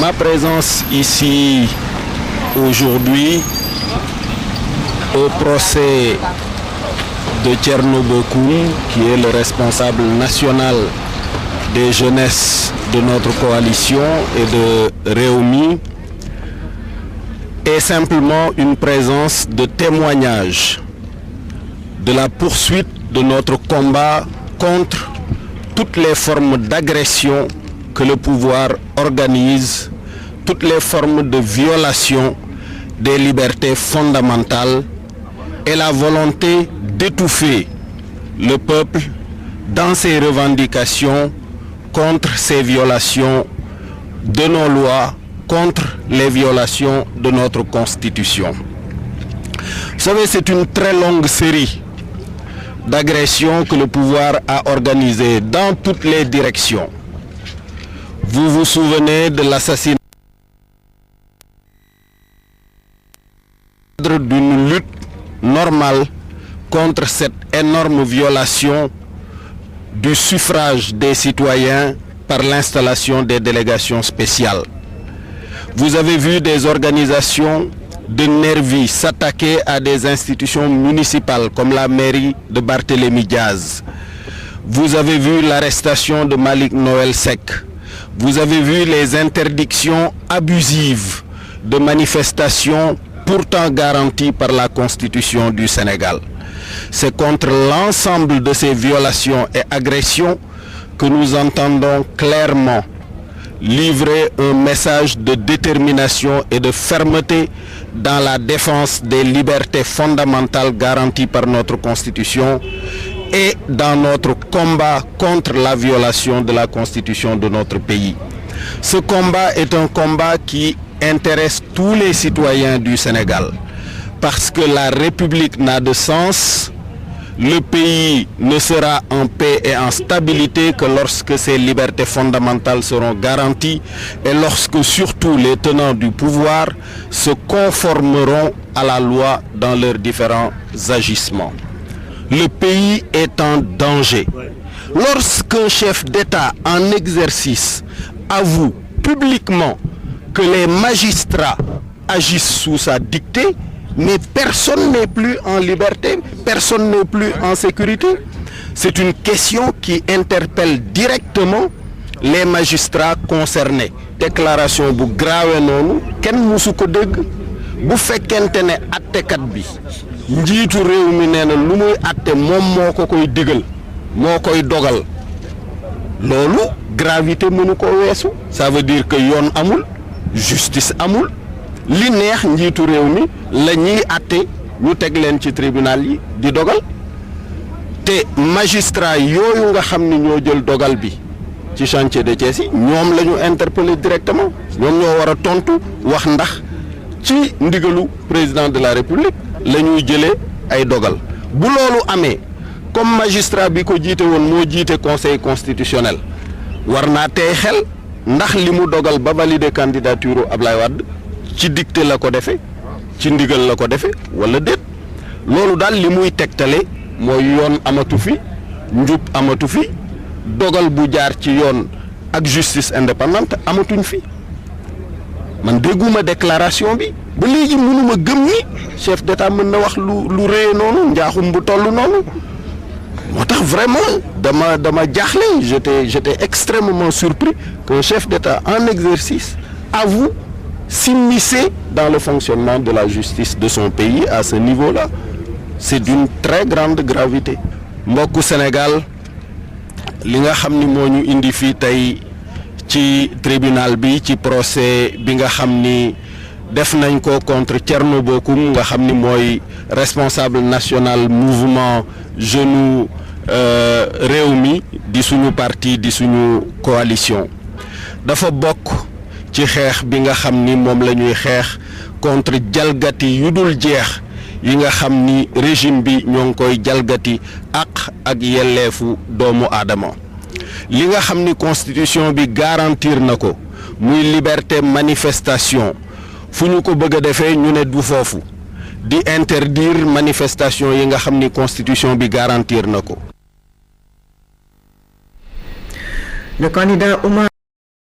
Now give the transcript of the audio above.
Ma présence ici aujourd'hui au procès de Thierno Bocoum, qui est le responsable national des jeunesses de notre coalition et de Rewmi, est simplement une présence de témoignage de la poursuite de notre combat contre toutes les formes d'agression que le pouvoir organise, toutes les formes de violation des libertés fondamentales et la volonté d'étouffer le peuple dans ses revendications contre ces violations de nos lois, contre les violations de notre Constitution. Vous savez, c'est une très longue série d'agressions que le pouvoir a organisées dans toutes les directions. Vous vous souvenez de l'assassinat d'une lutte normale contre cette énorme violation du suffrage des citoyens par l'installation des délégations spéciales. Vous avez vu des organisations de nervis s'attaquer à des institutions municipales comme la mairie de Barthélémy Diaz. Vous avez vu l'arrestation de Malick Noël Seck. Vous avez vu les interdictions abusives de manifestations pourtant garanties par la Constitution du Sénégal. C'est contre l'ensemble de ces violations et agressions que nous entendons clairement livrer un message de détermination et de fermeté dans la défense des libertés fondamentales garanties par notre Constitution et dans notre combat contre la violation de la Constitution de notre pays. Ce combat est un combat qui intéresse tous les citoyens du Sénégal parce que la République n'a de sens. Le pays ne sera en paix et en stabilité que lorsque ces libertés fondamentales seront garanties et lorsque surtout les tenants du pouvoir se conformeront à la loi dans leurs différents agissements. Le pays est en danger. Lorsqu'un chef d'État en exercice avoue publiquement que les magistrats agissent sous sa dictée, mais personne n'est plus en liberté, personne n'est plus en sécurité. C'est une question qui interpelle directement les magistrats concernés. Déclaration bu grave noonu kenn musu ko dégg bu fekkente ne attekat bi njiitu réew mi nee na lu muy atte moom moo ko koy digal moo koy dogal loolu gravité mënu ko weesu. Ça veut dire que yoon amul, justice amul. Li neex njiitu réew mi la ñuy àtte ñu teg leen ci tribunal yi di dogal te magistrat yooyu nga xam ni ñoo jël dogal bi ci chantier de Thiès yi ñoom la ñu interpellé directement ñoom ñoo war a tontu wax ndax ci ndigalu président de la République la ñuy jëlee ay dogal. Bu loolu amee comme magistrat bi ko jiite woon moo jiite conseil constitutionnel war naa tey xel ndax li mu dogal ba valider candidature Ablaye Wade ci dicté la ko defee ci ndigal la ko defee wala déet. Loolu daal li muy tegtale mooy yoon amatu fi, njub amatu fi, dogal bu jaar ci yoon ak justice indépendante amatuñ fi. Man dégguma déclaration bi ba léegi mënuma gëm ni chef d'État mën na wax lu rëy noonu njaaxum bu toll noonu. Moo tax vraiment dama jaaxle, j'étais extrêmement surpris qu'un chef d'État en exercice avoue s'immiscer dans le fonctionnement de la justice de son pays à ce niveau-là. C'est d'une très grande gravité. Mbokku Sénégal li nga xam ni moo ñu indi fii tey ci tribunal bi ci procès bi nga xam ni def nañ ko contre Thierno Bocoum nga xam ni mooy responsable national mouvement jeune Rewmi di suñu parti di suñu coalition. Dafa bokk ci xeex bi nga xam ni moom la ñuy xeex contre jalgati yu dul jeex yi nga xam ni régime bi ñoo ngi koy jalgati ak yelleefu doomu aadama. Li nga xam ni constitution bi garantir na ko muy liberté manifestation fu ñu ko bëgg a defee ñu ne du foofu di interdire manifestation yi nga xam ni constitution bi garantir na ko. Le candidat Oumar